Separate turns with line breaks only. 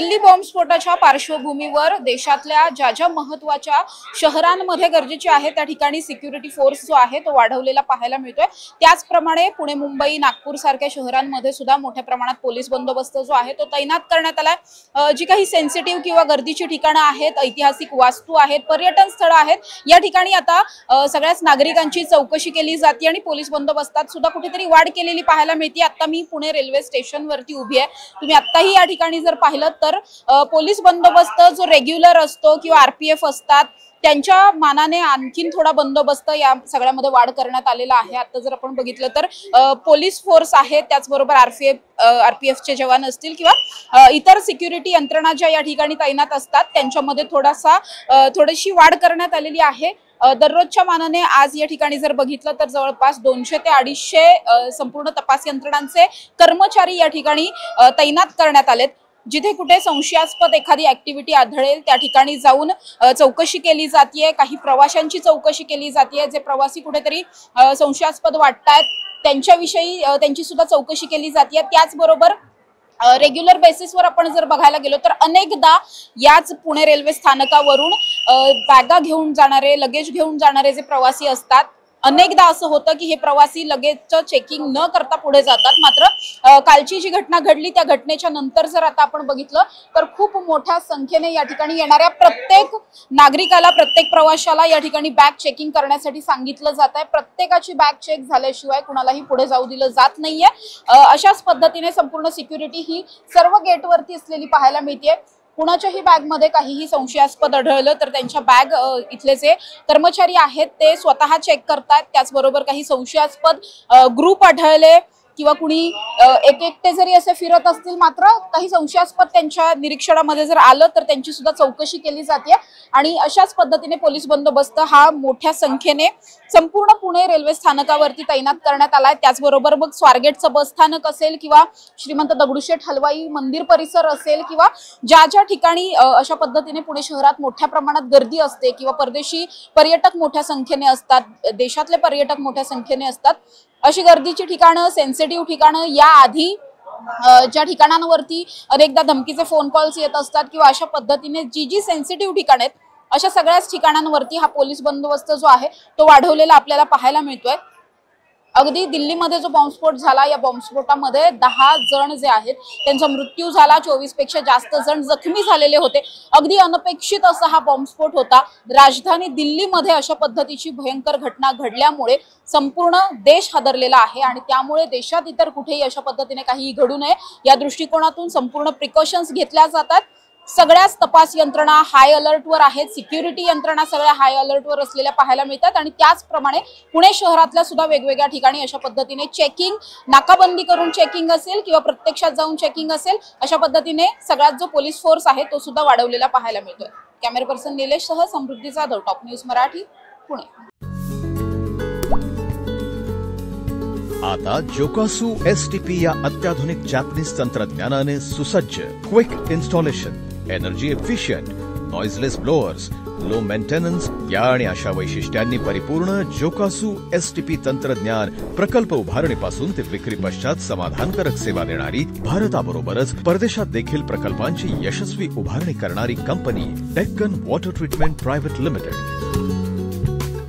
दिल्ली बॉम्बस्फोटाच्या पार्श्वभूमीवर देशातल्या ज्या महत्त्वाच्या शहरांमध्ये गरजेचे आहे त्या ठिकाणी सिक्युरिटी फोर्स जो आहे तो वाढवलेला पाहायला मिळतोय। त्याचप्रमाणे पुणे, मुंबई, नागपूर सारख्या शहरांमध्ये सुद्धा मोठ्या प्रमाणात पोलीस बंदोबस्त जो आहे तो तैनात करण्यात आलाय। जी काही सेन्सिटिव्ह किंवा गर्दीची ठिकाणं आहेत, ऐतिहासिक वास्तू आहेत, पर्यटन स्थळं आहेत, या ठिकाणी आता सगळ्याच नागरिकांची चौकशी केली जाते आणि पोलीस बंदोबस्तात सुद्धा कुठेतरी वाढ केलेली पाहायला मिळते। आता मी पुणे रेल्वे स्टेशनवरती उभी आहे। तुम्ही आताही या ठिकाणी जर पाहिलं तर पोलीस बंदोबस्त जो रेग्युलर असतो किंवा आरपीएफ असतात त्यांच्या मानाने आणखीन थोडा बंदोबस्त या सगळ्यामध्ये वाढ करण्यात आलेला आहे। आता जर आपण बघितलं तर पोलीस फोर्स आहे, त्याचबरोबर आरपीएफचे जवान असतील किंवा इतर सिक्युरिटी यंत्रणा ज्या या ठिकाणी तैनात असतात त्यांच्यामध्ये थोडीशी वाढ करण्यात आलेली आहे। दररोजच्या मानाने आज या ठिकाणी जर बघितलं तर जवळपास 200 ते 250 संपूर्ण तपास यंत्रणांचे कर्मचारी या ठिकाणी तैनात करण्यात आलेत। जिथे कुठे संशयास्पद एखादी ऍक्टिव्हिटी आढळेल त्या ठिकाणी जाऊन चौकशी केली जाते। काही प्रवाशांची चौकशी केली जाते, जे प्रवासी कुठेतरी संशयास्पद वाटतात त्यांच्याविषयी त्यांची सुद्धा चौकशी केली जाते। त्याचबरोबर रेग्युलर बेसिसवर आपण जर बघायला गेलो तर अनेकदा याच पुणे रेल्वे स्थानकावरून बॅगा घेऊन जाणारे, लगेज घेऊन जाणारे जे प्रवासी असतात, अनेकदा असं होतं की हे प्रवासी लगेजचं चेकिंग न करता पुढे जातात। मात्र कालची जी घटना घडली त्या घटनेच्या नंतर जर आता आपण बघितलं तर खूप मोठ्या संख्येने या ठिकाणी येणाऱ्या प्रत्येक नागरिकाला, प्रत्येक प्रवाशाला या ठिकाणी बॅग चेकिंग करण्यासाठी सांगितलं जात आहे। प्रत्येकाची बॅग चेक झाल्याशिवाय कुणालाही पुढे जाऊ दिलं जात नाहीये। अशाच पद्धतीने संपूर्ण सिक्युरिटी ही सर्व गेटवरती असलेली पाहायला मिळते। कुणाच्याही बॅगमध्ये काहीही संशयास्पद आढळलं तर त्यांच्या बॅग इथले जे कर्मचारी आहेत ते स्वतः चेक करतात। त्याचबरोबर काही संशयास्पद ग्रुप आढळले किंवा कुणी एकटे जरी असे फिरत असतील मात्र काही संशयास्पद त्यांच्या निरीक्षणामध्ये जर आलं तर त्यांची सुद्धा चौकशी केली जाते। आणि अशाच पद्धतीने पोलीस बंदोबस्त हा मोठ्या संख्येने संपूर्ण पुणे रेल्वे स्थानकावरती तैनात करण्यात आलाय। त्याचबरोबर मग स्वारगेटचं बस स्थानक असेल किंवा श्रीमंत दगडूशेठ हलवाई मंदिर परिसर असेल किंवा ज्या ठिकाणी अशा पद्धतीने पुणे शहरात मोठ्या प्रमाणात गर्दी असते किंवा परदेशी पर्यटक मोठ्या संख्येने असतात, देशातले पर्यटक मोठ्या संख्येने असतात, अशी गर्दीची ठिकाणं, सेन्सिटिव्ह ठिकाणं, या आधी ज्या ठिकाणांवरती अनेकदा धमकीचे फोन कॉल्स येत असतात किंवा अशा पद्धतीने जी सेन्सिटिव्ह ठिकाणं आहेत अशा सगळ्याच ठिकाणांवरती हा पोलीस बंदोबस्त जो आहे तो वाढवलेला आपल्याला पाहायला मिळतोय। अगदी दिल्लीमध्ये जो बॉम्बस्फोट झाला, या बॉम्बस्फोटामध्ये 10 जण जे आहेत त्यांचा मृत्यू झाला, 24 पेक्षा जास्त जण जखमी झालेले होते। अगदी अनपेक्षित असा हा बॉम्बस्फोट होता। राजधानी दिल्लीमध्ये अशा पद्धतीची भयंकर घटना घडल्यामुळे संपूर्ण देश हादरलेला आहे आणि त्यामुळे देशात इतर कुठेही अशा पद्धतीने काही घडू नये या दृष्टिकोनातून संपूर्ण प्रिकॉशन्स घेतल्या जातात। सगळ्याच तपास यंत्रणा हाय अलर्टवर आहेत, सिक्युरिटी यंत्रणा सगळ्या हाय अलर्टवर असलेल्या पाहायला मिळतात आणि त्याचप्रमाणे पुणे शहरातल्या सुद्धा वेगवेगळ्या ठिकाणी अशा पद्धतीने चेकिंग, नाकाबंदी करून चेकिंग असेल किंवा प्रत्यक्षात जाऊन चेकिंग असेल, अशा पद्धतीने सगळ्यात जो पोलीस फोर्स आहे तो सुद्धा वाढवलेला पाहायला मिळतोय। कॅमेरा पर्सन निलेश सह समृद्धी जाधव, टॉप न्यूज मराठी, पुणे।
आता जोकासू एसटीपी या अत्याधुनिक जॅपनीज तंत्रज्ञानाने सुसज्ज, quick installation, energy efficient, noiseless blowers, low maintenance या आणि अशा वैशिष्ट्यांनी परिपूर्ण जोकासू एसटीपी तंत्रज्ञान प्रकल्प उभारणीपासून ते विक्री पश्चात समाधानकारक सेवा देणारी, भारताबरोबरच परदेशात देखील प्रकल्पांची यशस्वी उभारणी करणारी company Deccan water treatment private limited.